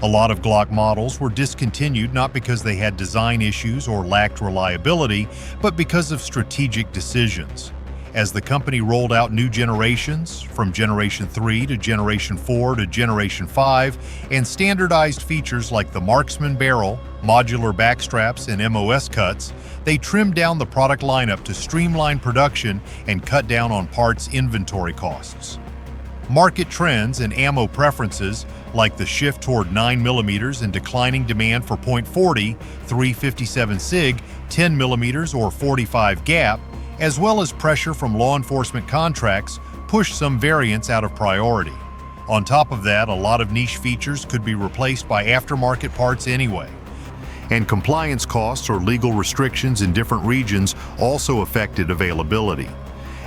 A lot of Glock models were discontinued not because they had design issues or lacked reliability, but because of strategic decisions. As the company rolled out new generations, from Generation 3 to Generation 4 to Generation 5, and standardized features like the marksman barrel, modular backstraps, and MOS cuts, they trimmed down the product lineup to streamline production and cut down on parts inventory costs. Market trends and ammo preferences, like the shift toward 9mm and declining demand for .40, 357 SIG, 10mm or 45 gap, as well as pressure from law enforcement contracts, pushed some variants out of priority. On top of that, a lot of niche features could be replaced by aftermarket parts anyway. And compliance costs or legal restrictions in different regions also affected availability.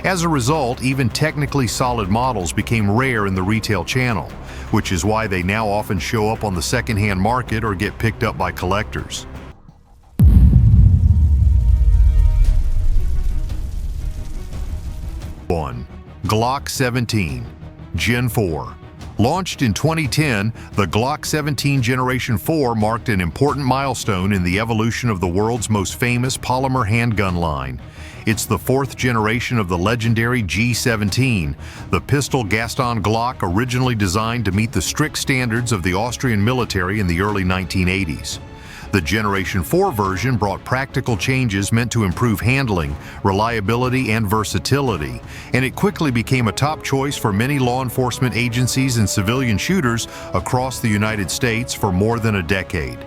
As a result, even technically solid models became rare in the retail channel, which is why they now often show up on the secondhand market or get picked up by collectors. Glock 17 Gen 4. Launched in 2010, the Glock 17 Generation 4 marked an important milestone in the evolution of the world's most famous polymer handgun line. It's the fourth generation of the legendary G17, the pistol Gaston Glock originally designed to meet the strict standards of the Austrian military in the early 1980s. The Generation 4 version brought practical changes meant to improve handling, reliability, and versatility, and it quickly became a top choice for many law enforcement agencies and civilian shooters across the United States for more than a decade.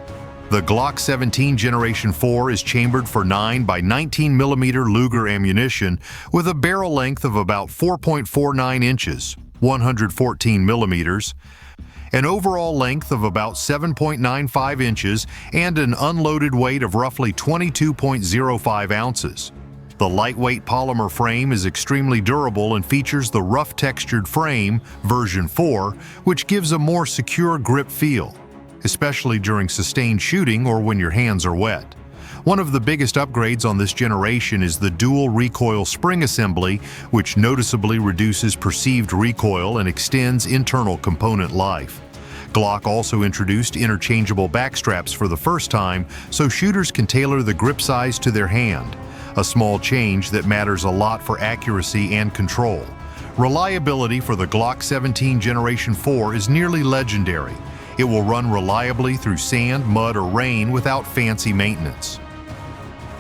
The Glock 17 Generation 4 is chambered for 9 by 19mm Luger ammunition with a barrel length of about 4.49 inches, 114 millimeters, an overall length of about 7.95 inches, and an unloaded weight of roughly 22.05 ounces. The lightweight polymer frame is extremely durable and features the rough textured frame, version 4, which gives a more secure grip feel, especially during sustained shooting or when your hands are wet. One of the biggest upgrades on this generation is the dual recoil spring assembly, which noticeably reduces perceived recoil and extends internal component life. Glock also introduced interchangeable backstraps for the first time, so shooters can tailor the grip size to their hand, a small change that matters a lot for accuracy and control. Reliability for the Glock 17 Generation 4 is nearly legendary. It will run reliably through sand, mud, or rain without fancy maintenance.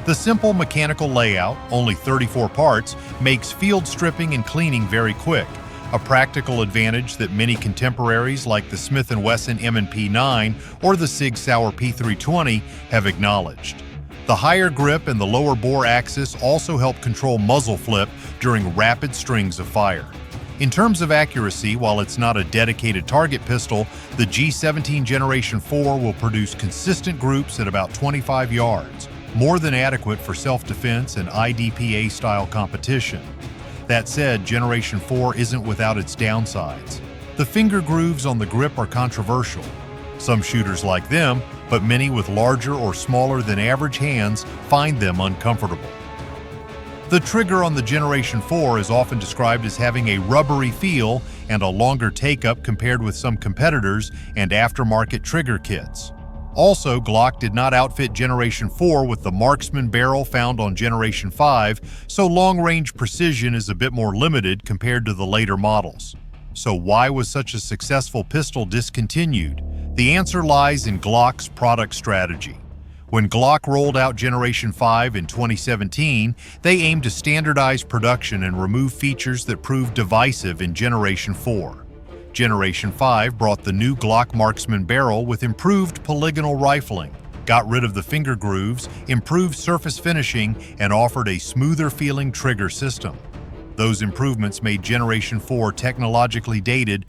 The simple mechanical layout, only 34 parts, makes field stripping and cleaning very quick, a practical advantage that many contemporaries like the Smith & Wesson M&P 9 or the Sig Sauer P320 have acknowledged. The higher grip and the lower bore axis also help control muzzle flip during rapid strings of fire. In terms of accuracy, while it's not a dedicated target pistol, the G17 Generation 4 will produce consistent groups at about 25 yards, more than adequate for self-defense and IDPA-style competition. That said, Generation 4 isn't without its downsides. The finger grooves on the grip are controversial. Some shooters like them, but many with larger or smaller than average hands find them uncomfortable. The trigger on the Generation 4 is often described as having a rubbery feel and a longer take-up compared with some competitors and aftermarket trigger kits. Also, Glock did not outfit Generation 4 with the marksman barrel found on Generation 5, so long-range precision is a bit more limited compared to the later models. So why was such a successful pistol discontinued? The answer lies in Glock's product strategy. When Glock rolled out Generation 5 in 2017, they aimed to standardize production and remove features that proved divisive in Generation 4. Generation 5 brought the new Glock marksman barrel with improved polygonal rifling, got rid of the finger grooves, improved surface finishing, and offered a smoother-feeling trigger system. Those improvements made Generation 4 technologically dated,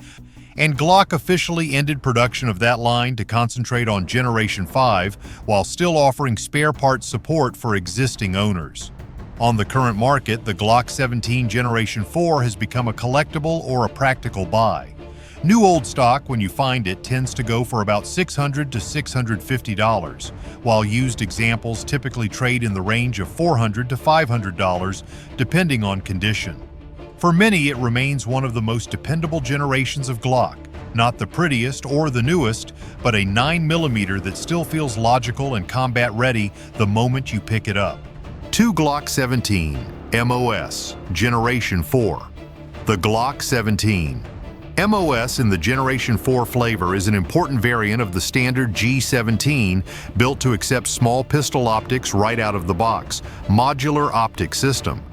and Glock officially ended production of that line to concentrate on Generation 5 while still offering spare parts support for existing owners. On the current market, the Glock 17 Generation 4 has become a collectible or a practical buy. New old stock, when you find it, tends to go for about $600 to $650, while used examples typically trade in the range of $400 to $500, depending on condition. For many, it remains one of the most dependable generations of Glock. Not the prettiest or the newest, but a 9mm that still feels logical and combat-ready the moment you pick it up. 2 Glock 17 MOS Generation 4. The Glock 17 MOS in the Generation 4 flavor is an important variant of the standard G17 built to accept small pistol optics right out of the box, modular optic system.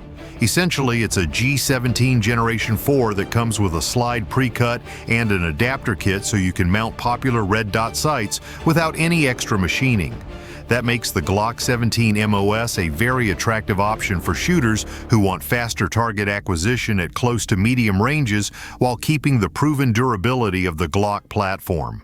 Essentially, it's a G17 Generation 4 that comes with a slide pre-cut and an adapter kit so you can mount popular red dot sights without any extra machining. That makes the Glock 17 MOS a very attractive option for shooters who want faster target acquisition at close to medium ranges while keeping the proven durability of the Glock platform.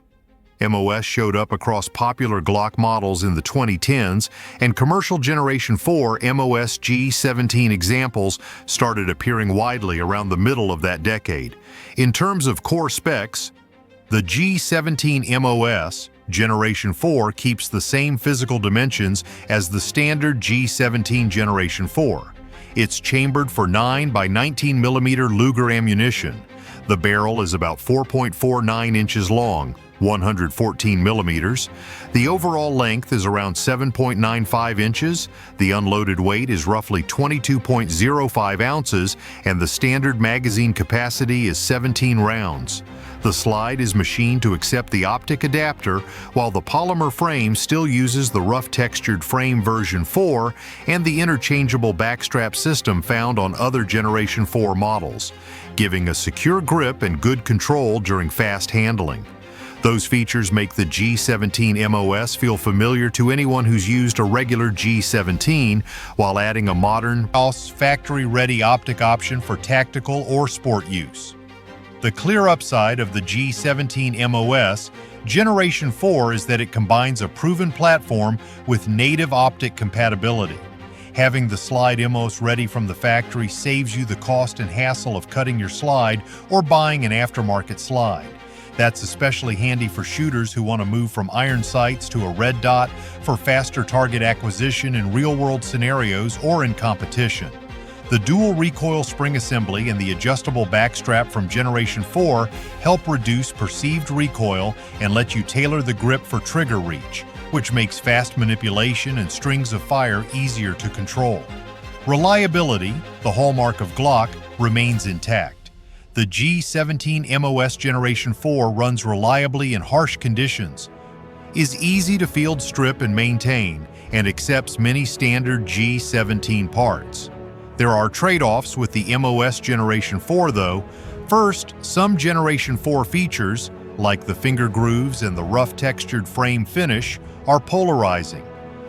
MOS showed up across popular Glock models in the 2010s, and commercial Generation 4 MOS G17 examples started appearing widely around the middle of that decade. In terms of core specs, the G17 MOS Generation 4 keeps the same physical dimensions as the standard G17 Generation 4. It's chambered for 9 by 19mm Luger ammunition. The barrel is about 4.49 inches long, 114 millimeters. The overall length is around 7.95 inches. The unloaded weight is roughly 22.05 ounces, and the standard magazine capacity is 17 rounds. The slide is machined to accept the optic adapter, while the polymer frame still uses the rough textured frame version 4 and the interchangeable backstrap system found on other Generation 4 models, giving a secure grip and good control during fast handling. Those features make the G17 MOS feel familiar to anyone who's used a regular G17, while adding a modern, factory-ready optic option for tactical or sport use. The clear upside of the G17 MOS Generation 4 is that it combines a proven platform with native optic compatibility. Having the slide MOS ready from the factory saves you the cost and hassle of cutting your slide or buying an aftermarket slide. That's especially handy for shooters who want to move from iron sights to a red dot for faster target acquisition in real-world scenarios or in competition. The dual recoil spring assembly and the adjustable backstrap from Generation 4 help reduce perceived recoil and let you tailor the grip for trigger reach, which makes fast manipulation and strings of fire easier to control. Reliability, the hallmark of Glock, remains intact. The G17 MOS Generation 4 runs reliably in harsh conditions, is easy to field strip and maintain, and accepts many standard G17 parts. There are trade-offs with the MOS Generation 4 though. First, some Generation 4 features, like the finger grooves and the rough textured frame finish, are polarizing.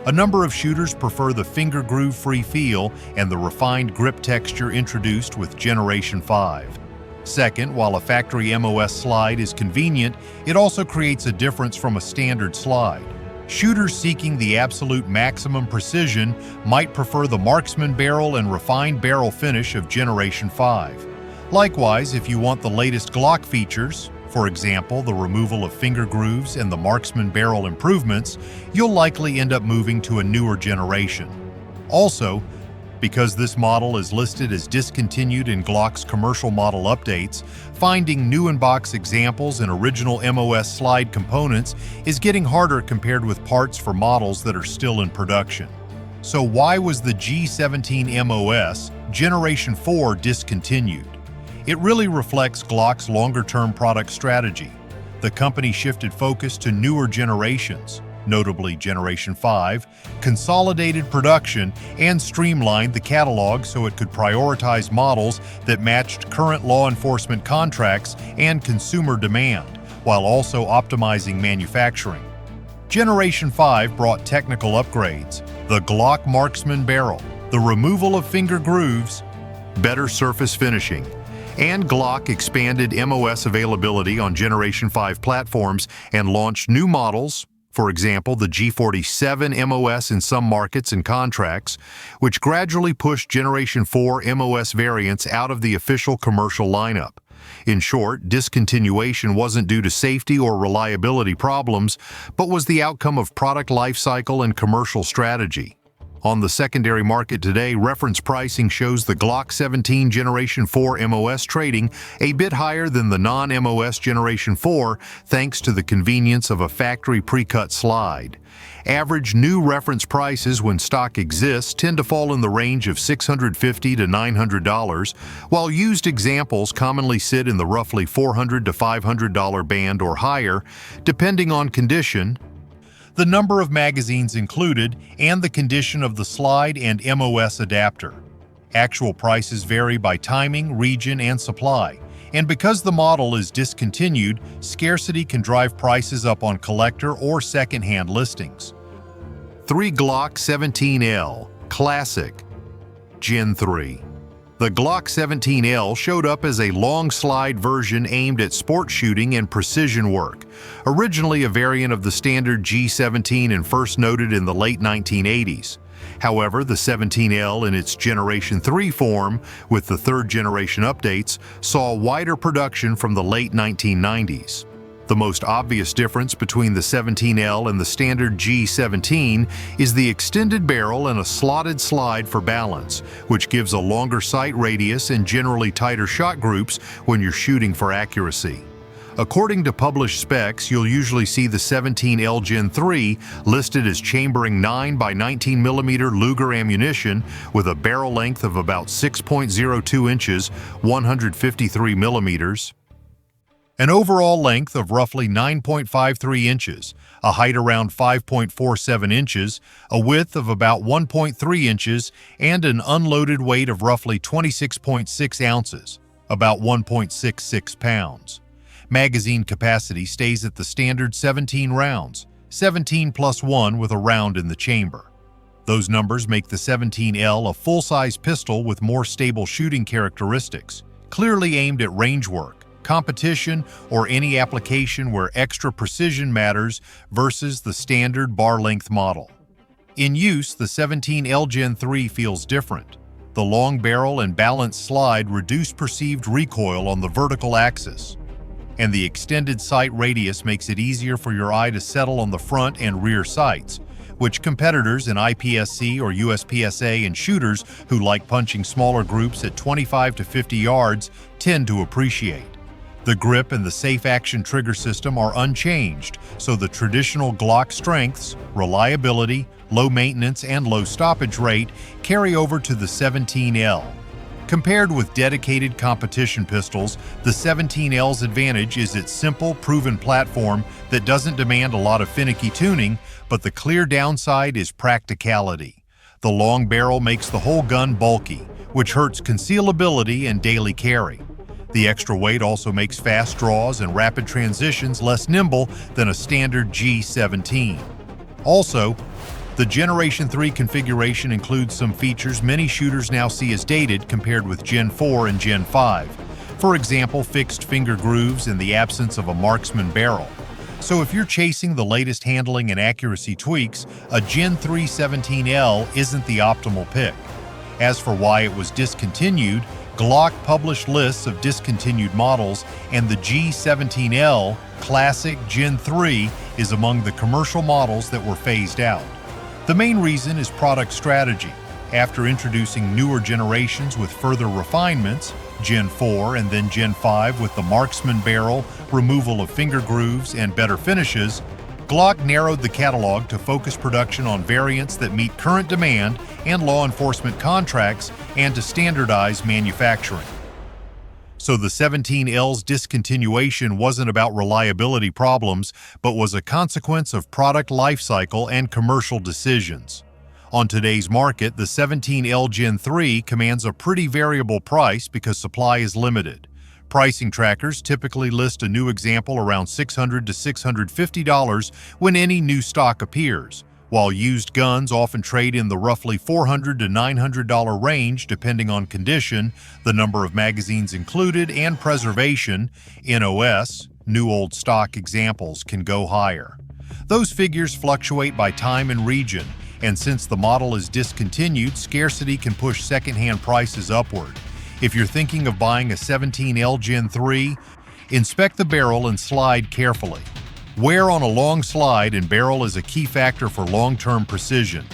A number of shooters prefer the finger groove-free feel and the refined grip texture introduced with Generation 5. Second, while a factory MOS slide is convenient, it also creates a difference from a standard slide. Shooters seeking the absolute maximum precision might prefer the marksman barrel and refined barrel finish of Generation 5. Likewise, if you want the latest Glock features, for example, the removal of finger grooves and the marksman barrel improvements, you'll likely end up moving to a newer generation. Also, because this model is listed as discontinued in Glock's commercial model updates, finding new in-box examples and original MOS slide components is getting harder compared with parts for models that are still in production. So why was the G17 MOS Generation 4 discontinued? It really reflects Glock's longer-term product strategy. The company shifted focus to newer generations, notably Generation 5, consolidated production, and streamlined the catalog so it could prioritize models that matched current law enforcement contracts and consumer demand, while also optimizing manufacturing. Generation 5 brought technical upgrades: the Glock Marksman barrel, the removal of finger grooves, better surface finishing, and Glock expanded MOS availability on Generation 5 platforms and launched new models, for example, the G47 MOS in some markets and contracts, which gradually pushed Generation 4 MOS variants out of the official commercial lineup. In short, discontinuation wasn't due to safety or reliability problems, but was the outcome of product lifecycle and commercial strategy. On the secondary market today, reference pricing shows the Glock 17 Generation 4 MOS trading a bit higher than the non-MOS Generation 4 thanks to the convenience of a factory pre-cut slide. Average new reference prices when stock exists tend to fall in the range of $650 to $900, while used examples commonly sit in the roughly $400 to $500 band or higher, depending on condition, the number of magazines included, and the condition of the slide and MOS adapter. Actual prices vary by timing, region, and supply, and because the model is discontinued, scarcity can drive prices up on collector or second-hand listings. 3 Glock 17L Classic Gen 3. The Glock 17L showed up as a long slide version aimed at sport shooting and precision work, originally a variant of the standard G17 and first noted in the late 1980s. However, the 17L in its Generation 3 form, with the third generation updates, saw wider production from the late 1990s. The most obvious difference between the 17L and the standard G17 is the extended barrel and a slotted slide for balance, which gives a longer sight radius and generally tighter shot groups when you're shooting for accuracy. According to published specs, you'll usually see the 17L Gen 3 listed as chambering 9 by 19 mm Luger ammunition with a barrel length of about 6.02 inches, 153 millimeters, an overall length of roughly 9.53 inches, a height around 5.47 inches, a width of about 1.3 inches, and an unloaded weight of roughly 26.6 ounces, about 1.66 pounds. Magazine capacity stays at the standard 17 rounds, 17 plus 1 with a round in the chamber. Those numbers make the 17L a full-size pistol with more stable shooting characteristics, clearly aimed at range work, competition, or any application where extra precision matters versus the standard bar-length model. In use, the 17L Gen 3 feels different. The long barrel and balanced slide reduce perceived recoil on the vertical axis, and the extended sight radius makes it easier for your eye to settle on the front and rear sights, which competitors in IPSC or USPSA and shooters who like punching smaller groups at 25 to 50 yards tend to appreciate. The grip and the safe action trigger system are unchanged, so the traditional Glock strengths, reliability, low maintenance, and low stoppage rate carry over to the 17L. Compared with dedicated competition pistols, the 17L's advantage is its simple, proven platform that doesn't demand a lot of finicky tuning, but the clear downside is practicality. The long barrel makes the whole gun bulky, which hurts concealability and daily carry. The extra weight also makes fast draws and rapid transitions less nimble than a standard G17. Also, the Generation 3 configuration includes some features many shooters now see as dated compared with Gen 4 and Gen 5. For example, fixed finger grooves and the absence of a marksman barrel. So if you're chasing the latest handling and accuracy tweaks, a Gen 3 17L isn't the optimal pick. As for why it was discontinued, Glock published lists of discontinued models, and the G17L Classic Gen 3 is among the commercial models that were phased out. The main reason is product strategy. After introducing newer generations with further refinements, Gen 4 and then Gen 5 with the marksman barrel, removal of finger grooves, and better finishes, Glock narrowed the catalog to focus production on variants that meet current demand and law enforcement contracts and to standardize manufacturing. So the 17L's discontinuation wasn't about reliability problems, but was a consequence of product lifecycle and commercial decisions. On today's market, the 17L Gen 3 commands a pretty variable price because supply is limited. Pricing trackers typically list a new example around $600 to $650 when any new stock appears, while used guns often trade in the roughly $400 to $900 range depending on condition, the number of magazines included, and preservation. NOS, new old stock examples, can go higher. Those figures fluctuate by time and region, and since the model is discontinued, scarcity can push secondhand prices upward. If you're thinking of buying a 17L Gen 3, inspect the barrel and slide carefully. Wear on a long slide and barrel is a key factor for long-term precision.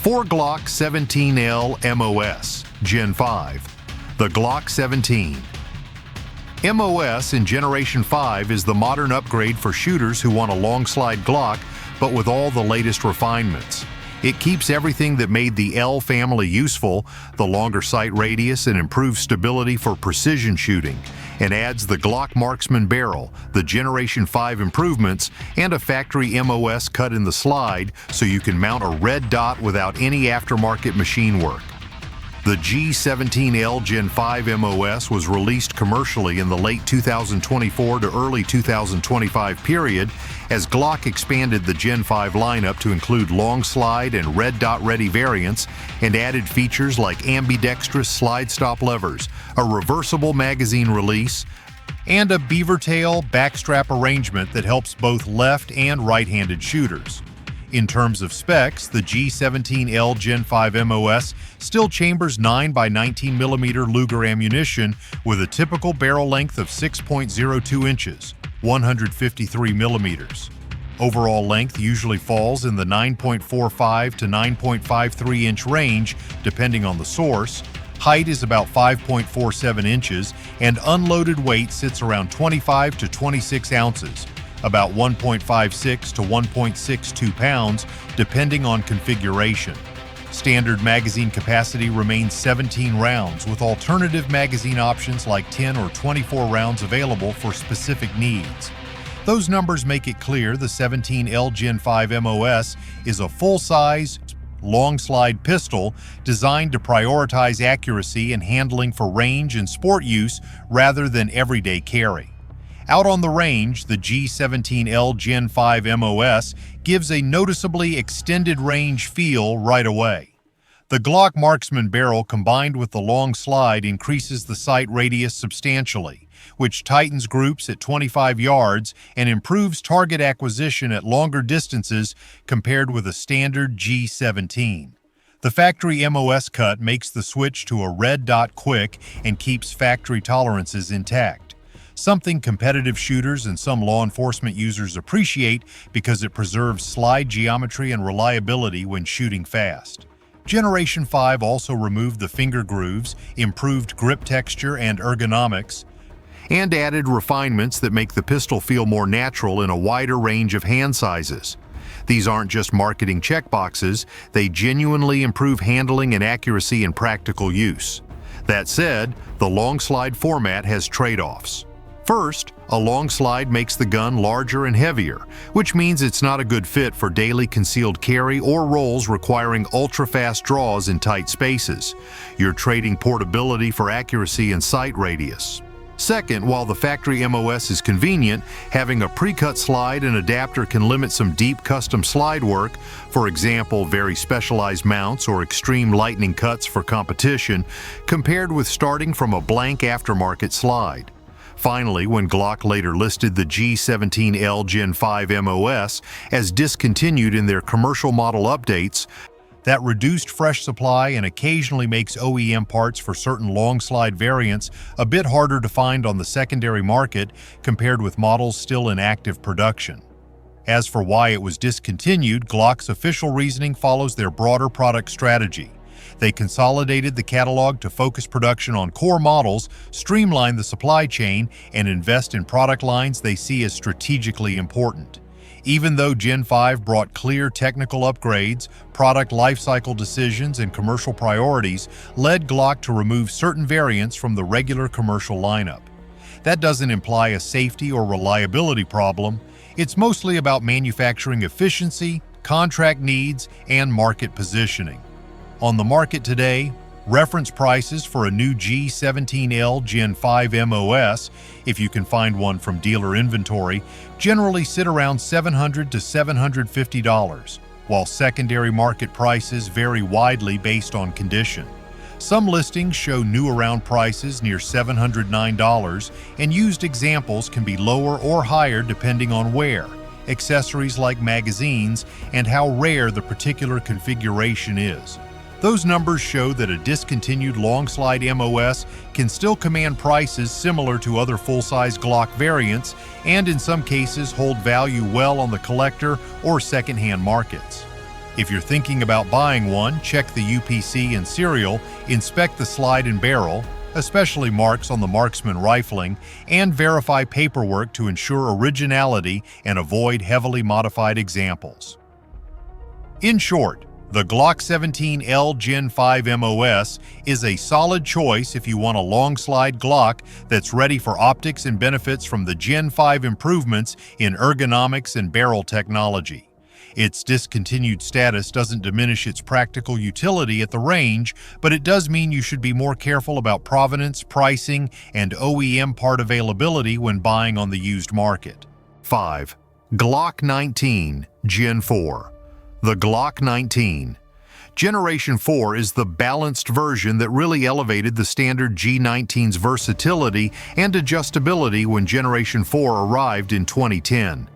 For Glock 17L MOS Gen 5, the Glock 17. MOS in Generation 5 is the modern upgrade for shooters who want a long-slide Glock, but with all the latest refinements. It keeps everything that made the L family useful, the longer sight radius and improved stability for precision shooting, and adds the Glock Marksman barrel, the Generation 5 improvements, and a factory MOS cut in the slide so you can mount a red dot without any aftermarket machine work. The G17L Gen 5 MOS was released commercially in the late 2024 to early 2025 period as Glock expanded the Gen 5 lineup to include long slide and red dot ready variants and added features like ambidextrous slide stop levers, a reversible magazine release, and a beaver tail backstrap arrangement that helps both left and right-handed shooters. In terms of specs, the G17L Gen 5 MOS still chambers 9x19mm Luger ammunition with a typical barrel length of 6.02 inches, 153mm. Overall length usually falls in the 9.45 to 9.53 inch range, depending on the source. Height is about 5.47 inches, and unloaded weight sits around 25 to 26 ounces. About 1.56 to 1.62 pounds, depending on configuration. Standard magazine capacity remains 17 rounds, with alternative magazine options like 10 or 24 rounds available for specific needs. Those numbers make it clear the 17L Gen 5 MOS is a full-size, long-slide pistol designed to prioritize accuracy and handling for range and sport use rather than everyday carry. Out on the range, the G17L Gen 5 MOS gives a noticeably extended range feel right away. The Glock Marksman barrel combined with the long slide increases the sight radius substantially, which tightens groups at 25 yards and improves target acquisition at longer distances compared with a standard G17. The factory MOS cut makes the switch to a red dot quick and keeps factory tolerances intact. Something competitive shooters and some law enforcement users appreciate because it preserves slide geometry and reliability when shooting fast. Generation 5 also removed the finger grooves, improved grip texture and ergonomics, and added refinements that make the pistol feel more natural in a wider range of hand sizes. These aren't just marketing checkboxes, they genuinely improve handling and accuracy in practical use. That said, the long slide format has trade-offs. First, a long slide makes the gun larger and heavier, which means it's not a good fit for daily concealed carry or roles requiring ultra-fast draws in tight spaces. You're trading portability for accuracy and sight radius. Second, while the factory MOS is convenient, having a pre-cut slide and adapter can limit some deep custom slide work, for example, very specialized mounts or extreme lightning cuts for competition, compared with starting from a blank aftermarket slide. Finally, when Glock later listed the G17L Gen 5 MOS as discontinued in their commercial model updates, that reduced fresh supply and occasionally makes OEM parts for certain long slide variants a bit harder to find on the secondary market compared with models still in active production. As for why it was discontinued, Glock's official reasoning follows their broader product strategy. They consolidated the catalog to focus production on core models, streamline the supply chain, and invest in product lines they see as strategically important. Even though Gen 5 brought clear technical upgrades, product lifecycle decisions, and commercial priorities led Glock to remove certain variants from the regular commercial lineup. That doesn't imply a safety or reliability problem. It's mostly about manufacturing efficiency, contract needs, and market positioning. On the market today, reference prices for a new G17L Gen 5 MOS, if you can find one from dealer inventory, generally sit around $700 to $750, while secondary market prices vary widely based on condition. Some listings show new around prices near $709, and used examples can be lower or higher depending on wear, accessories like magazines, and how rare the particular configuration is. Those numbers show that a discontinued long slide MOS can still command prices similar to other full-size Glock variants and in some cases hold value well on the collector or secondhand markets. If you're thinking about buying one, check the UPC and serial, inspect the slide and barrel, especially marks on the marksman rifling, and verify paperwork to ensure originality and avoid heavily modified examples. In short, the Glock 17L Gen 5 MOS is a solid choice if you want a long slide Glock that's ready for optics and benefits from the Gen 5 improvements in ergonomics and barrel technology. Its discontinued status doesn't diminish its practical utility at the range, but it does mean you should be more careful about provenance, pricing, and OEM part availability when buying on the used market. 5. Glock 19 Gen 4. The Glock 19. Generation 4 is the balanced version that really elevated the standard G19's versatility and adjustability when Generation 4 arrived in 2010.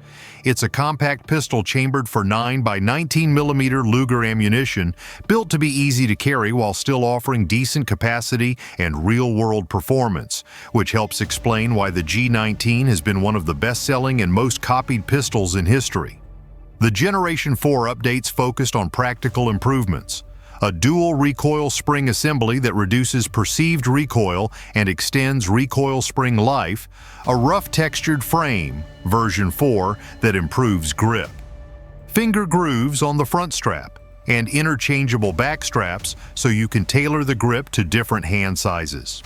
It's a compact pistol chambered for 9x19mm Luger ammunition, built to be easy to carry while still offering decent capacity and real-world performance, which helps explain why the G19 has been one of the best-selling and most copied pistols in history. The Generation 4 updates focused on practical improvements: a dual recoil spring assembly that reduces perceived recoil and extends recoil spring life, a rough textured frame, version 4, that improves grip, finger grooves on the front strap, and interchangeable back straps so you can tailor the grip to different hand sizes.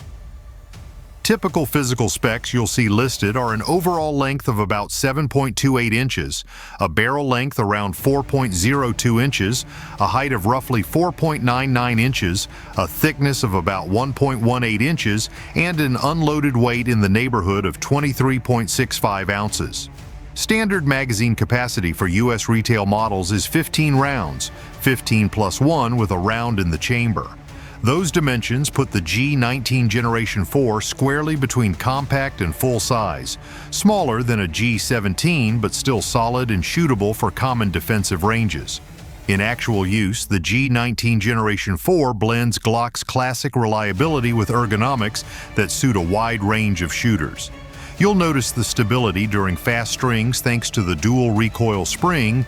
Typical physical specs you'll see listed are an overall length of about 7.28 inches, a barrel length around 4.02 inches, a height of roughly 4.99 inches, a thickness of about 1.18 inches, and an unloaded weight in the neighborhood of 23.65 ounces. Standard magazine capacity for U.S. retail models is 15 rounds, 15 plus 1 with a round in the chamber. Those dimensions put the G19 Generation 4 squarely between compact and full size, smaller than a G17 but still solid and shootable for common defensive ranges. In actual use, the G19 Generation 4 blends Glock's classic reliability with ergonomics that suit a wide range of shooters. You'll notice the stability during fast strings thanks to the dual recoil spring,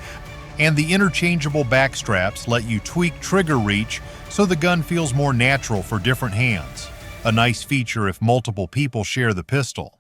and the interchangeable back straps let you tweak trigger reach so the gun feels more natural for different hands, a nice feature if multiple people share the pistol.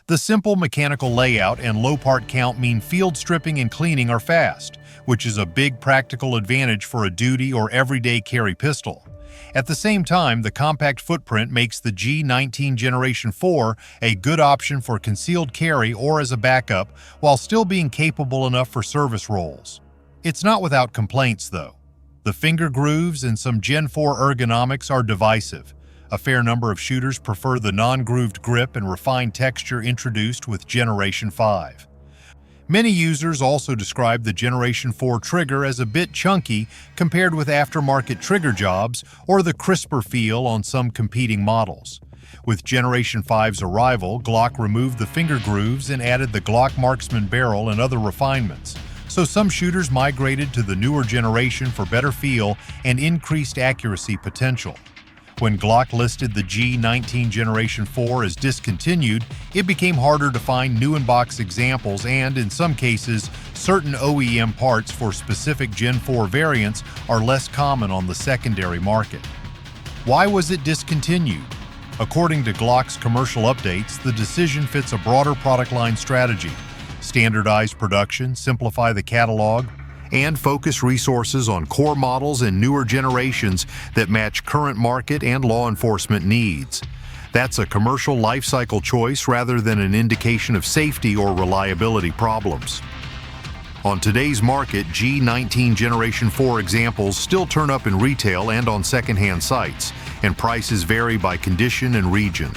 The simple mechanical layout and low part count mean field stripping and cleaning are fast, which is a big practical advantage for a duty or everyday carry pistol. At the same time, the compact footprint makes the G19 Generation 4 a good option for concealed carry or as a backup, while still being capable enough for service roles. It's not without complaints, though. The finger grooves and some Gen 4 ergonomics are divisive. A fair number of shooters prefer the non-grooved grip and refined texture introduced with Generation 5. Many users also describe the Generation 4 trigger as a bit chunky compared with aftermarket trigger jobs or the crisper feel on some competing models. With Generation 5's arrival, Glock removed the finger grooves and added the Glock Marksman barrel and other refinements. So some shooters migrated to the newer generation for better feel and increased accuracy potential. When Glock listed the G19 Generation 4 as discontinued, it became harder to find new in-box examples and, in some cases, certain OEM parts for specific Gen 4 variants are less common on the secondary market. Why was it discontinued? According to Glock's commercial updates, the decision fits a broader product line strategy: standardize production, simplify the catalog, and focus resources on core models and newer generations that match current market and law enforcement needs. That's a commercial lifecycle choice rather than an indication of safety or reliability problems. On today's market, G19 Generation 4 examples still turn up in retail and on secondhand sites, and prices vary by condition and region.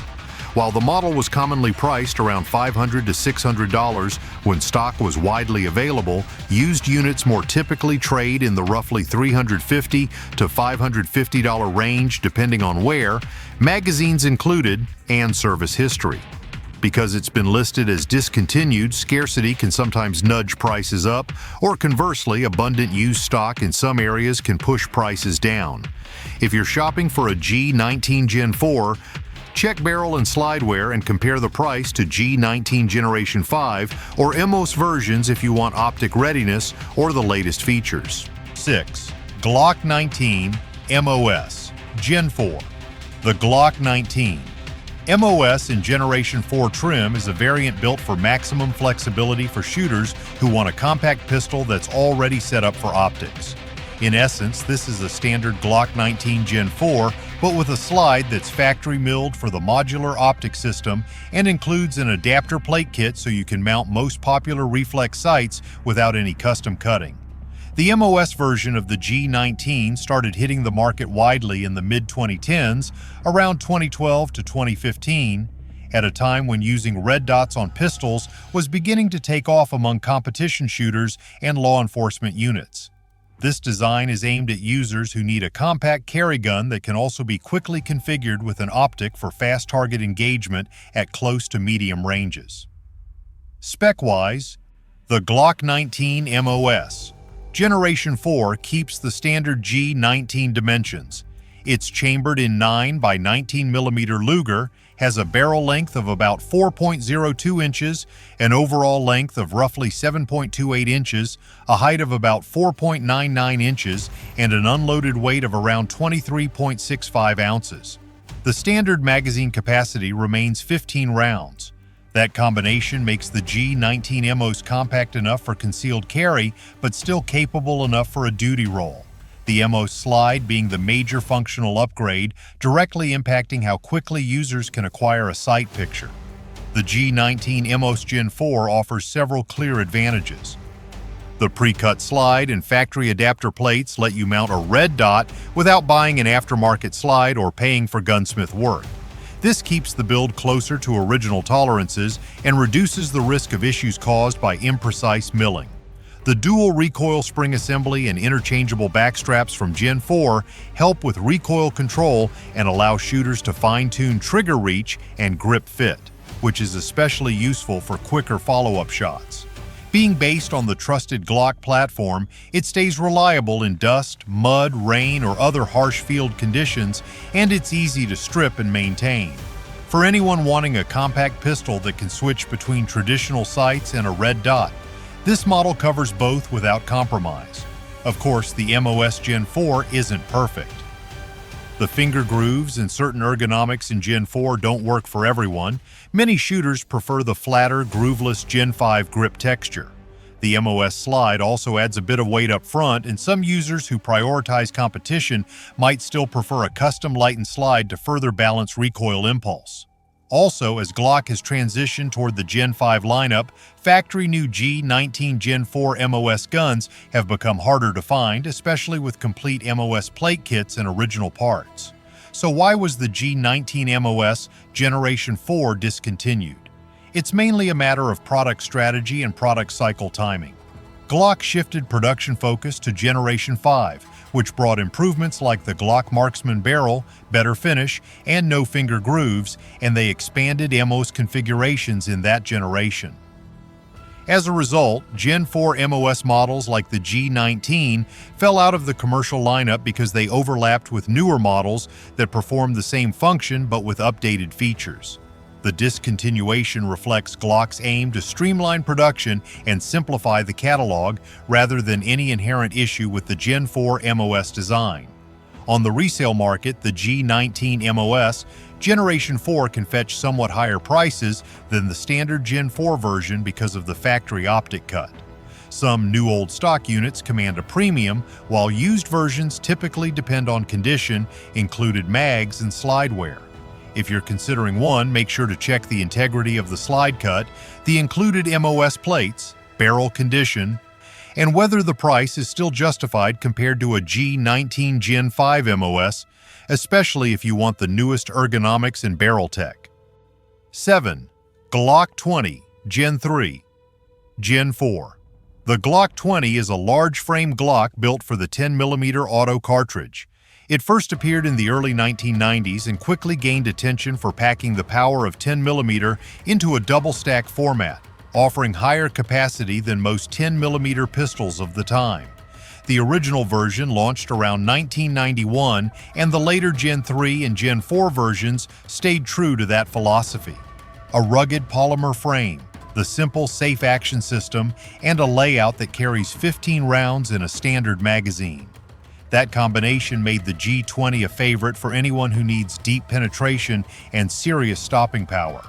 While the model was commonly priced around $500 to $600 when stock was widely available, used units more typically trade in the roughly $350 to $550 range depending on wear, magazines included, and service history. Because it's been listed as discontinued, scarcity can sometimes nudge prices up, or conversely, abundant used stock in some areas can push prices down. If you're shopping for a G19 Gen 4, check barrel and slide wear and compare the price to G19 Generation 5 or MOS versions if you want optic readiness or the latest features. 6. Glock 19 MOS Gen 4. The Glock 19 MOS in Generation 4 trim is a variant built for maximum flexibility for shooters who want a compact pistol that's already set up for optics. In essence, this is a standard Glock 19 Gen 4, but with a slide that's factory milled for the modular optic system and includes an adapter plate kit so you can mount most popular reflex sights without any custom cutting. The MOS version of the G19 started hitting the market widely in the mid-2010s, around 2012 to 2015, at a time when using red dots on pistols was beginning to take off among competition shooters and law enforcement units. This design is aimed at users who need a compact carry gun that can also be quickly configured with an optic for fast target engagement at close to medium ranges. Spec-wise, the Glock 19 MOS Generation 4 keeps the standard G19 dimensions. It's chambered in 9 by 19mm Luger, has a barrel length of about 4.02 inches, an overall length of roughly 7.28 inches, a height of about 4.99 inches, and an unloaded weight of around 23.65 ounces. The standard magazine capacity remains 15 rounds. That combination makes the G19 MOS compact enough for concealed carry, but still capable enough for a duty role. The MOS slide being the major functional upgrade, directly impacting how quickly users can acquire a sight picture. The G19 MOS Gen 4 offers several clear advantages. The pre-cut slide and factory adapter plates let you mount a red dot without buying an aftermarket slide or paying for gunsmith work. This keeps the build closer to original tolerances and reduces the risk of issues caused by imprecise milling. The dual recoil spring assembly and interchangeable backstraps from Gen 4 help with recoil control and allow shooters to fine-tune trigger reach and grip fit, which is especially useful for quicker follow-up shots. Being based on the trusted Glock platform, it stays reliable in dust, mud, rain, or other harsh field conditions, and it's easy to strip and maintain. For anyone wanting a compact pistol that can switch between traditional sights and a red dot, this model covers both without compromise. Of course, the MOS Gen 4 isn't perfect. The finger grooves and certain ergonomics in Gen 4 don't work for everyone. Many shooters prefer the flatter, grooveless Gen 5 grip texture. The MOS slide also adds a bit of weight up front, and some users who prioritize competition might still prefer a custom lightened slide to further balance recoil impulse. Also, as Glock has transitioned toward the Gen 5 lineup, factory new G19 Gen 4 MOS guns have become harder to find, especially with complete MOS plate kits and original parts. So why was the G19 MOS Generation 4 discontinued? It's mainly a matter of product strategy and product cycle timing. Glock shifted production focus to Generation 5, which brought improvements like the Glock Marksman barrel, better finish, and no finger grooves, and they expanded MOS configurations in that generation. As a result, Gen 4 MOS models like the G19 fell out of the commercial lineup because they overlapped with newer models that performed the same function but with updated features. The discontinuation reflects Glock's aim to streamline production and simplify the catalog rather than any inherent issue with the Gen 4 MOS design. On the resale market, the G19 MOS Generation 4 can fetch somewhat higher prices than the standard Gen 4 version because of the factory optic cut. Some new old stock units command a premium, while used versions typically depend on condition, included mags and slide wear. If you're considering one, make sure to check the integrity of the slide cut, the included MOS plates, barrel condition, and whether the price is still justified compared to a G19 Gen 5 MOS, especially if you want the newest ergonomics and barrel tech. 7. Glock 20 Gen 3 Gen 4. The Glock 20 is a large-frame Glock built for the 10mm auto cartridge. It first appeared in the early 1990s and quickly gained attention for packing the power of 10mm into a double-stack format, offering higher capacity than most 10mm pistols of the time. The original version launched around 1991, and the later Gen 3 and Gen 4 versions stayed true to that philosophy. A rugged polymer frame, the simple, safe action system, and a layout that carries 15 rounds in a standard magazine. That combination made the G20 a favorite for anyone who needs deep penetration and serious stopping power,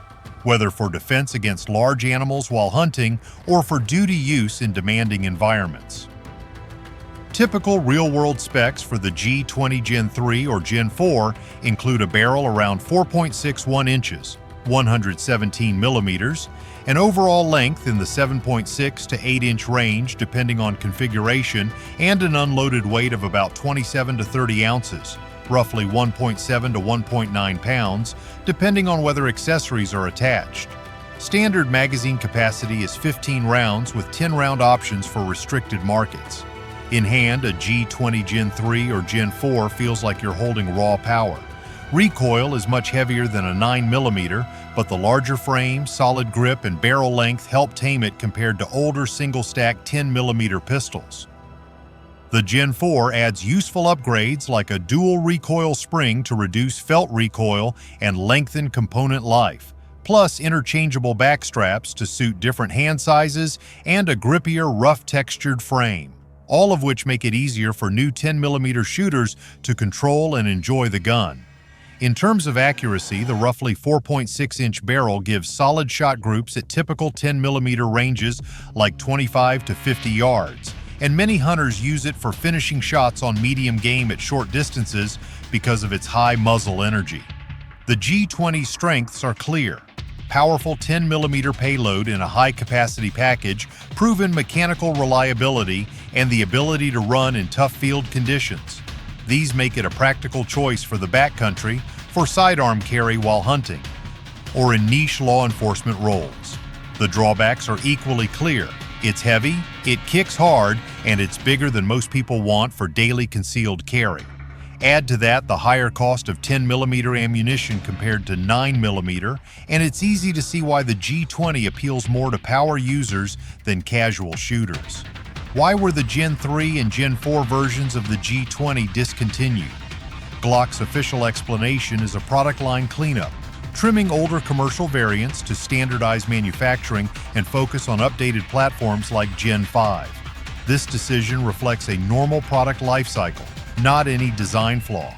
whether for defense against large animals while hunting or for duty use in demanding environments. Typical real-world specs for the G20 Gen 3 or Gen 4 include a barrel around 4.61 inches, 117 millimeters, an overall length in the 7.6 to 8-inch range depending on configuration, and an unloaded weight of about 27 to 30 ounces, roughly 1.7 to 1.9 pounds, depending on whether accessories are attached. Standard magazine capacity is 15 rounds with 10-round options for restricted markets. In hand, a G20 Gen 3 or Gen 4 feels like you're holding raw power. Recoil is much heavier than a 9mm, but the larger frame, solid grip, and barrel length help tame it compared to older single-stack 10mm pistols. The Gen 4 adds useful upgrades like a dual recoil spring to reduce felt recoil and lengthen component life, plus interchangeable back straps to suit different hand sizes and a grippier, rough-textured frame, all of which make it easier for new 10mm shooters to control and enjoy the gun. In terms of accuracy, the roughly 4.6-inch barrel gives solid shot groups at typical 10mm ranges like 25 to 50 yards, and many hunters use it for finishing shots on medium game at short distances because of its high muzzle energy. The G20's strengths are clear. Powerful 10mm payload in a high-capacity package, proven mechanical reliability, and the ability to run in tough field conditions. These make it a practical choice for the backcountry, for sidearm carry while hunting, or in niche law enforcement roles. The drawbacks are equally clear. It's heavy, it kicks hard, and it's bigger than most people want for daily concealed carry. Add to that the higher cost of 10mm ammunition compared to 9mm, and it's easy to see why the G20 appeals more to power users than casual shooters. Why were the Gen 3 and Gen 4 versions of the G20 discontinued? Glock's official explanation is a product line cleanup, trimming older commercial variants to standardize manufacturing and focus on updated platforms like Gen 5. This decision reflects a normal product life cycle, not any design flaw.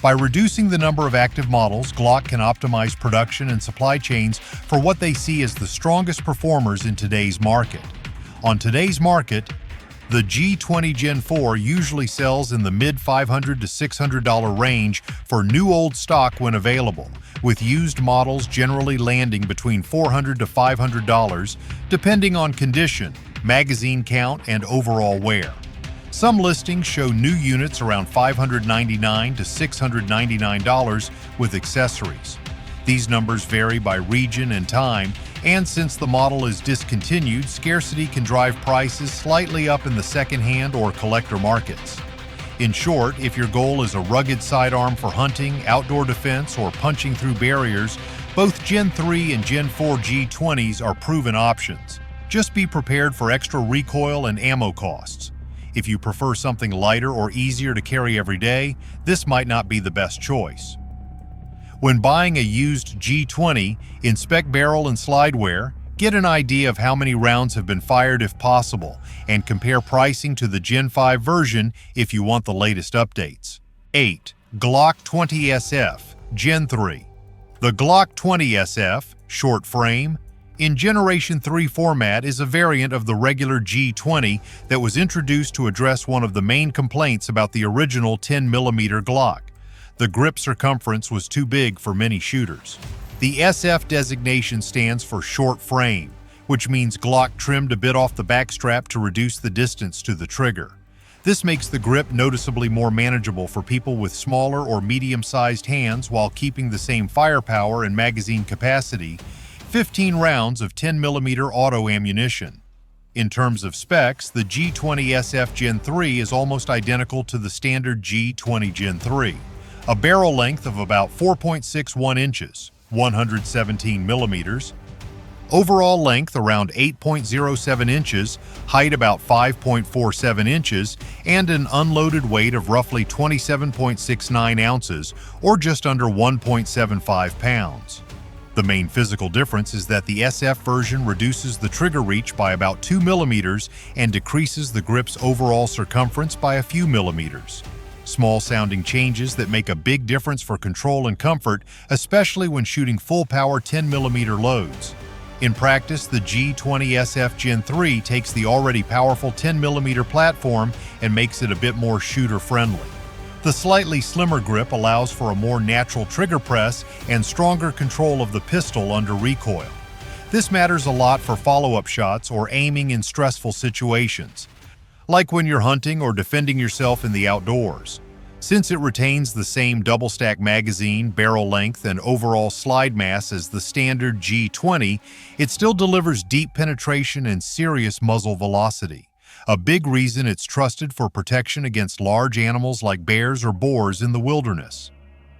By reducing the number of active models, Glock can optimize production and supply chains for what they see as the strongest performers in today's market. On today's market, the G20 Gen 4 usually sells in the mid-$500 to $600 range for new old stock when available, with used models generally landing between $400 to $500, depending on condition, magazine count, and overall wear. Some listings show new units around $599 to $699 with accessories. These numbers vary by region and time, and since the model is discontinued, scarcity can drive prices slightly up in the second-hand or collector markets. In short, if your goal is a rugged sidearm for hunting, outdoor defense, or punching through barriers, both Gen 3 and Gen 4 G20s are proven options. Just be prepared for extra recoil and ammo costs. If you prefer something lighter or easier to carry every day, this might not be the best choice. When buying a used G20, inspect barrel and slide wear, get an idea of how many rounds have been fired if possible, and compare pricing to the Gen 5 version if you want the latest updates. 8. Glock 20 SF, Gen 3. The Glock 20 SF, short frame, in Generation 3 format is a variant of the regular G20 that was introduced to address one of the main complaints about the original 10mm Glock. The grip circumference was too big for many shooters. The SF designation stands for short frame, which means Glock trimmed a bit off the backstrap to reduce the distance to the trigger. This makes the grip noticeably more manageable for people with smaller or medium-sized hands while keeping the same firepower and magazine capacity, 15 rounds of 10mm auto ammunition. In terms of specs, the G20 SF Gen 3 is almost identical to the standard G20 Gen 3. A barrel length of about 4.61 inches, 117 millimeters, overall length around 8.07 inches, height about 5.47 inches, and an unloaded weight of roughly 27.69 ounces, or just under 1.75 pounds. The main physical difference is that the SF version reduces the trigger reach by about 2 millimeters and decreases the grip's overall circumference by a few millimeters. Small-sounding changes that make a big difference for control and comfort, especially when shooting full-power 10mm loads. In practice, the G20SF Gen 3 takes the already powerful 10mm platform and makes it a bit more shooter-friendly. The slightly slimmer grip allows for a more natural trigger press and stronger control of the pistol under recoil. This matters a lot for follow-up shots or aiming in stressful situations, like when you're hunting or defending yourself in the outdoors. Since it retains the same double-stack magazine, barrel length, and overall slide mass as the standard G20, it still delivers deep penetration and serious muzzle velocity. A big reason it's trusted for protection against large animals like bears or boars in the wilderness.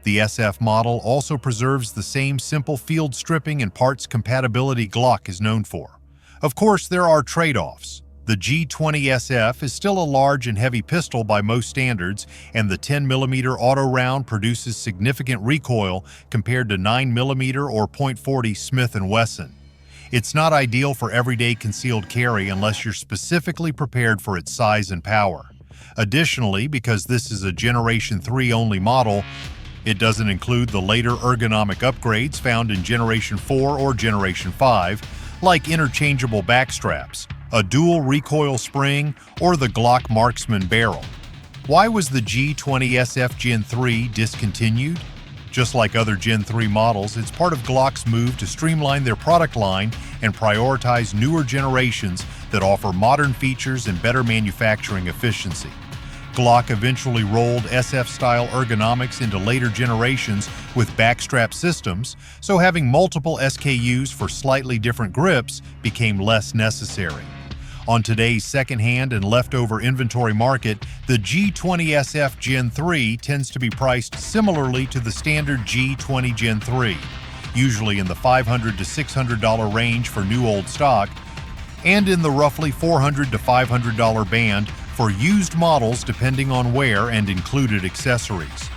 The SF model also preserves the same simple field stripping and parts compatibility Glock is known for. Of course, there are trade-offs. The G20SF is still a large and heavy pistol by most standards, and the 10mm auto round produces significant recoil compared to 9mm or .40 Smith & Wesson. It's not ideal for everyday concealed carry unless you're specifically prepared for its size and power. Additionally, because this is a Generation 3 only model, it doesn't include the later ergonomic upgrades found in Generation 4 or Generation 5, like interchangeable backstraps, a dual recoil spring, or the Glock Marksman barrel. Why was the G20SF Gen 3 discontinued? Just like other Gen 3 models, it's part of Glock's move to streamline their product line and prioritize newer generations that offer modern features and better manufacturing efficiency. Glock eventually rolled SF-style ergonomics into later generations with backstrap systems, so having multiple SKUs for slightly different grips became less necessary. On today's second-hand and leftover inventory market, the G20SF Gen 3 tends to be priced similarly to the standard G20 Gen 3, usually in the $500 to $600 range for new old stock, and in the roughly $400 to $500 band for used models depending on wear and included accessories.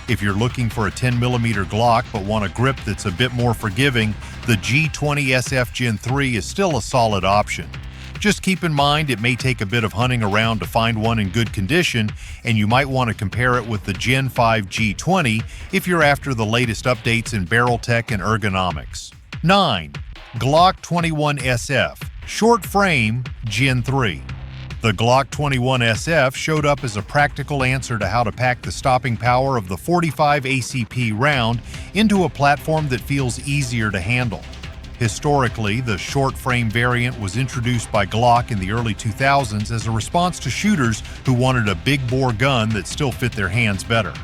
If you're looking for a 10mm Glock but want a grip that's a bit more forgiving, the G20SF Gen 3 is still a solid option. Just keep in mind it may take a bit of hunting around to find one in good condition, and you might want to compare it with the Gen 5 G20 if you're after the latest updates in barrel tech and ergonomics. 9. Glock 21 SF Short Frame Gen 3. The Glock 21 SF showed up as a practical answer to how to pack the stopping power of the .45 ACP round into a platform that feels easier to handle. Historically, the short frame variant was introduced by Glock in the early 2000s as a response to shooters who wanted a big bore gun that still fit their hands better.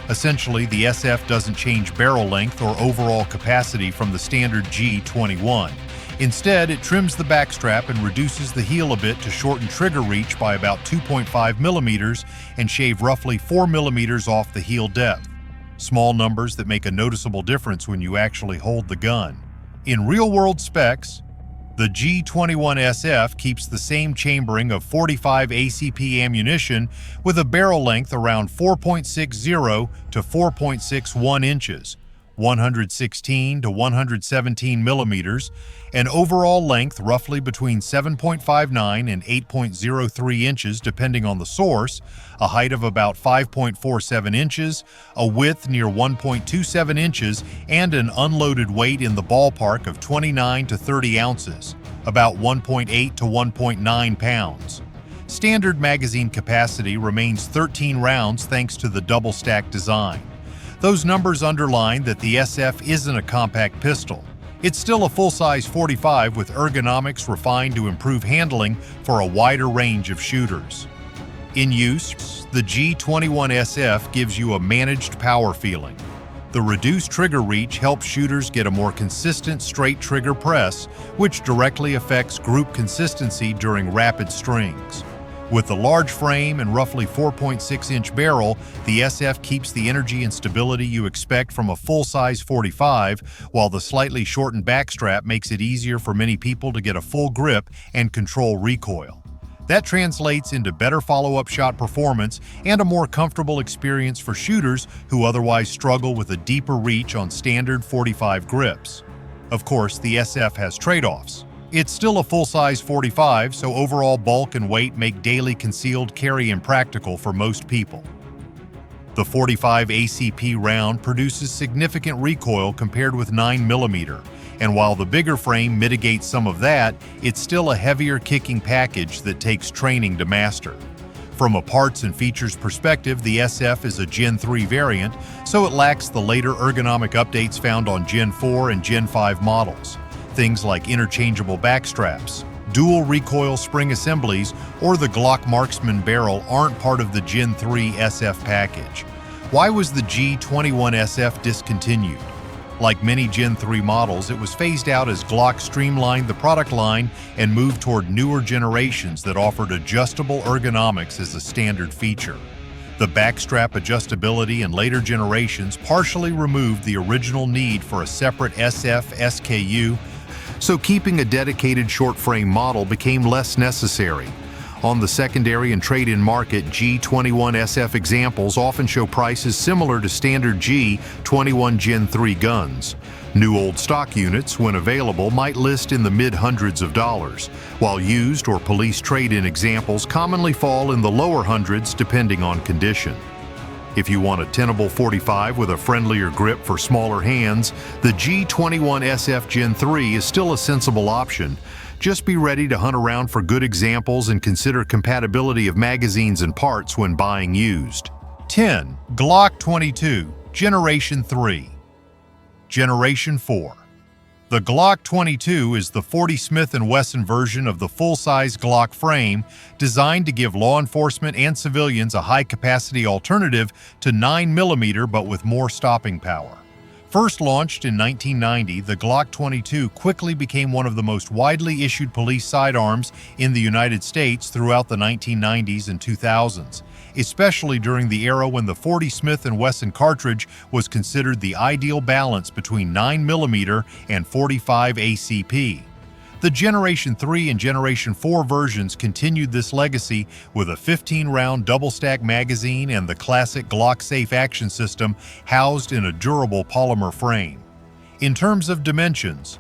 Essentially, the SF doesn't change barrel length or overall capacity from the standard G21. Instead, it trims the backstrap and reduces the heel a bit to shorten trigger reach by about 2.5 millimeters and shave roughly 4 millimeters off the heel depth. Small numbers that make a noticeable difference when you actually hold the gun. In real-world specs, the G21 SF keeps the same chambering of .45 ACP ammunition with a barrel length around 4.60 to 4.61 inches, 116 to 117 millimeters, an overall length roughly between 7.59 and 8.03 inches depending on the source, a height of about 5.47 inches, a width near 1.27 inches, and an unloaded weight in the ballpark of 29 to 30 ounces, about 1.8 to 1.9 pounds. Standard magazine capacity remains 13 rounds thanks to the double-stack design. Those numbers underline that the SF isn't a compact pistol. It's still a full-size .45 with ergonomics refined to improve handling for a wider range of shooters. In use, the G21 SF gives you a managed power feeling. The reduced trigger reach helps shooters get a more consistent straight trigger press, which directly affects group consistency during rapid strings. With the large frame and roughly 4.6-inch barrel, the SF keeps the energy and stability you expect from a full-size .45, while the slightly shortened backstrap makes it easier for many people to get a full grip and control recoil. That translates into better follow-up shot performance and a more comfortable experience for shooters who otherwise struggle with a deeper reach on standard .45 grips. Of course, the SF has trade-offs. It's still a full-size .45, so overall bulk and weight make daily concealed carry impractical for most people. The .45 ACP round produces significant recoil compared with 9mm, and while the bigger frame mitigates some of that, it's still a heavier kicking package that takes training to master. From a parts and features perspective, the SF is a Gen 3 variant, so it lacks the later ergonomic updates found on Gen 4 and Gen 5 models. Things like interchangeable backstraps, dual recoil spring assemblies, or the Glock Marksman barrel aren't part of the Gen 3 SF package. Why was the G21 SF discontinued? Like many Gen 3 models, it was phased out as Glock streamlined the product line and moved toward newer generations that offered adjustable ergonomics as a standard feature. The backstrap adjustability in later generations partially removed the original need for a separate SF SKU, so keeping a dedicated short frame model became less necessary. On the secondary and trade-in market, G21 SF examples often show prices similar to standard G21 Gen 3 guns. New old stock units, when available, might list in the mid-hundreds of dollars, while used or police trade-in examples commonly fall in the lower hundreds depending on condition. If you want a tenable .45 with a friendlier grip for smaller hands, the G21 SF Gen 3 is still a sensible option. Just be ready to hunt around for good examples and consider compatibility of magazines and parts when buying used. 10. Glock 22, Generation 3. Generation 4. The Glock 22 is the .40 Smith & Wesson version of the full-size Glock frame, designed to give law enforcement and civilians a high-capacity alternative to 9mm but with more stopping power. First launched in 1990, the Glock 22 quickly became one of the most widely issued police sidearms in the United States throughout the 1990s and 2000s, especially during the era when the .40 Smith & Wesson cartridge was considered the ideal balance between 9mm and .45 ACP. The Generation 3 and Generation 4 versions continued this legacy with a 15-round double-stack magazine and the classic Glock Safe action system housed in a durable polymer frame. In terms of dimensions,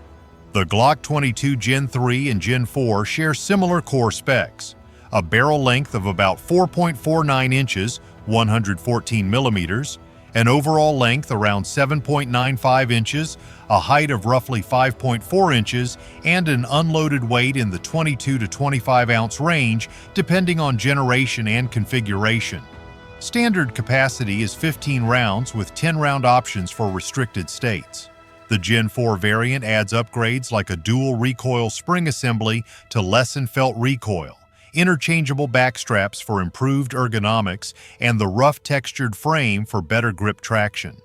the Glock 22 Gen 3 and Gen 4 share similar core specs: a barrel length of about 4.49 inches, 114 millimeters, an overall length around 7.95 inches, a height of roughly 5.4 inches, and an unloaded weight in the 22 to 25 ounce range, depending on generation and configuration. Standard capacity is 15 rounds with 10-round options for restricted states. The Gen 4 variant adds upgrades like a dual recoil spring assembly to lessen felt recoil, interchangeable backstraps for improved ergonomics, and the rough textured frame for better grip traction.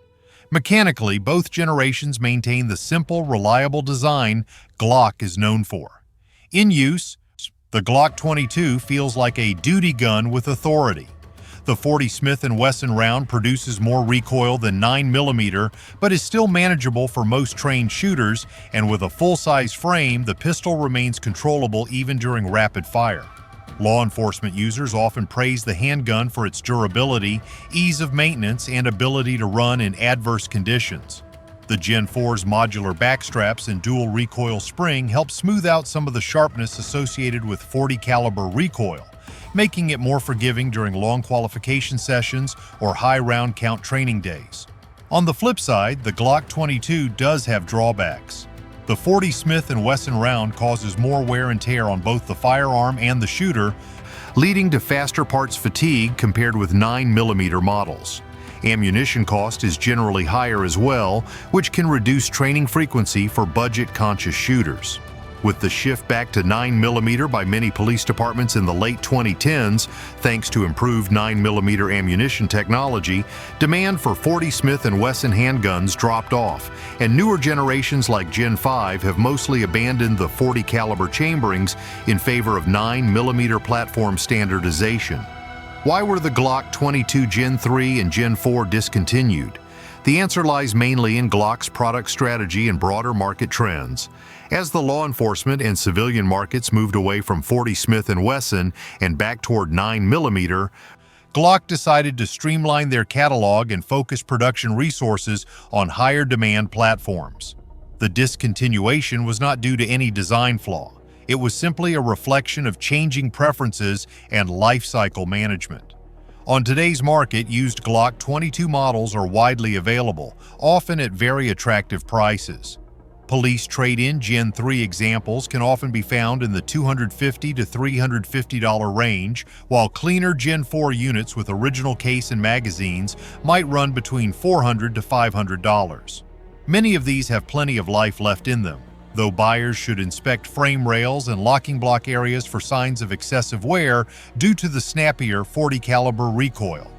Mechanically, both generations maintain the simple, reliable design Glock is known for. In use, the Glock 22 feels like a duty gun with authority. The .40 Smith & Wesson round produces more recoil than 9mm, but is still manageable for most trained shooters, and with a full-size frame, the pistol remains controllable even during rapid fire. Law enforcement users often praise the handgun for its durability, ease of maintenance, and ability to run in adverse conditions. The Gen 4's modular backstraps and dual recoil spring help smooth out some of the sharpness associated with .40 caliber recoil, making it more forgiving during long qualification sessions or high round count training days. On the flip side, the Glock 22 does have drawbacks. The .40 Smith & Wesson round causes more wear and tear on both the firearm and the shooter, leading to faster parts fatigue compared with 9mm models. Ammunition cost is generally higher as well, which can reduce training frequency for budget-conscious shooters. With the shift back to 9mm by many police departments in the late 2010s, thanks to improved 9mm ammunition technology, demand for .40 Smith & Wesson handguns dropped off, and newer generations like Gen 5 have mostly abandoned the .40 caliber chamberings in favor of 9mm platform standardization. Why were the Glock 22 Gen 3 and Gen 4 discontinued? The answer lies mainly in Glock's product strategy and broader market trends. As the law enforcement and civilian markets moved away from .40 Smith & Wesson and back toward 9mm, Glock decided to streamline their catalog and focus production resources on higher demand platforms. The discontinuation was not due to any design flaw. It was simply a reflection of changing preferences and life cycle management. On today's market, used Glock 22 models are widely available, often at very attractive prices. Police trade-in Gen 3 examples can often be found in the $250 to $350 range, while cleaner Gen 4 units with original case and magazines might run between $400 to $500. Many of these have plenty of life left in them, though buyers should inspect frame rails and locking block areas for signs of excessive wear due to the snappier .40 caliber recoil.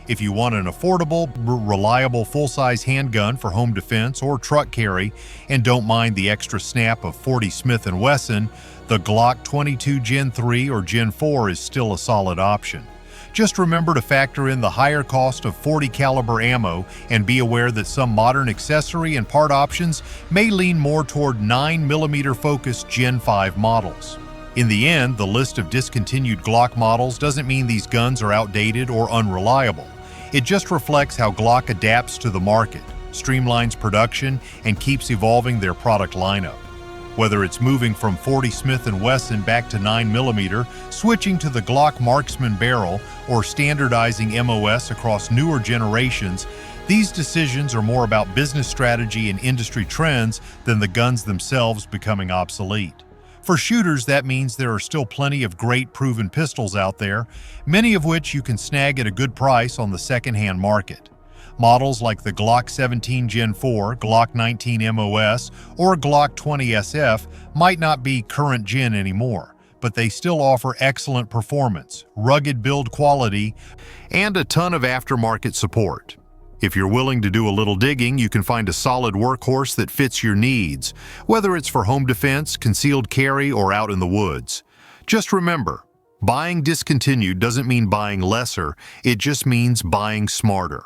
If you want an affordable, reliable full-size handgun for home defense or truck carry and don't mind the extra snap of .40 Smith & Wesson, the Glock 22 Gen 3 or Gen 4 is still a solid option. Just remember to factor in the higher cost of .40 caliber ammo and be aware that some modern accessory and part options may lean more toward 9mm focused Gen 5 models. In the end, the list of discontinued Glock models doesn't mean these guns are outdated or unreliable. It just reflects how Glock adapts to the market, streamlines production, and keeps evolving their product lineup. Whether it's moving from .40 Smith & Wesson back to 9mm, switching to the Glock Marksman barrel, or standardizing MOS across newer generations, these decisions are more about business strategy and industry trends than the guns themselves becoming obsolete. For shooters, that means there are still plenty of great proven pistols out there, many of which you can snag at a good price on the secondhand market. Models like the Glock 17 Gen 4, Glock 19 MOS, or Glock 20 SF might not be current gen anymore, but they still offer excellent performance, rugged build quality, and a ton of aftermarket support. If you're willing to do a little digging, you can find a solid workhorse that fits your needs, whether it's for home defense, concealed carry, or out in the woods. Just remember, buying discontinued doesn't mean buying lesser, it just means buying smarter.